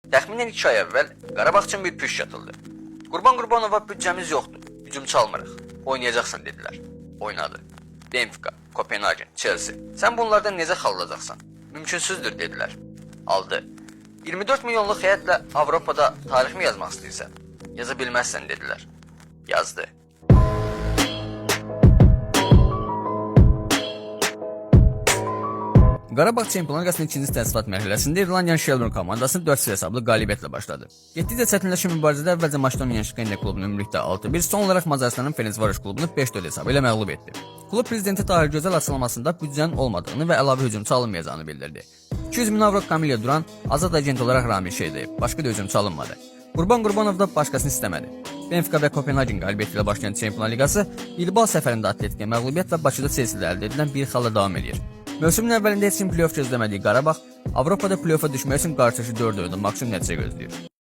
Təxminən 2 ay əvvəl Qarabağ üçün bir püş atıldı. Qurban Qurbanova büdcəmiz yoxdur, hücum çalmırıq, oynayacaqsan dedilər. Oynadı. Benfica, Kopenhagen, Chelsea. Sən bunlardan necə xal alacaqsan? Mümkünsüzdür dedilər. Aldı. 24 milyonluq heyətlə Avropada tarix mi yazmaq istəyirsən? Yaza bilməzsən dedilər. Yazdı. Qarabağ Çempionlar Liqasının ikinci təsnifat mərhələsində İrlandiyanın Shelbourne komandası 4-0 hesablı qalibiyyətlə başladı. Getdikcə çətinləşən mübarizədə əvvəlcə maçda oynayan Şkenya klubunu ümumilikdə 6-1, son olaraq Macarıstanın Ferencvaroş klubunu 5-4 hesabı ilə məğlub etdi. Klub prezidenti Tahir Gözəl açıqlamasında büdcənin olmadığını və əlavə hücumçu alınmayacağını bildirdi. 200 min avro Kamilya Duran azad agent olaraq Ramil Şeydəyib, başqa da hücumçu alınmadı. Qurban Qurbanov da başqasını istəmədi. Benfica və Kopenhagen qalibiyyəti ilə başlayan Çempionlar Liqası Bilbao səfərində Atletikə məğlubiyyət və Bakıda Chelsea ilə əldə edilən bir xalla davam edir. Mövsümün əvvəlində heç kim play-off gözləmədiyi Qarabağ, Avropada play-offa düşmək üçün qarşışı 4 oyunda maksimum nəticə gözləyir.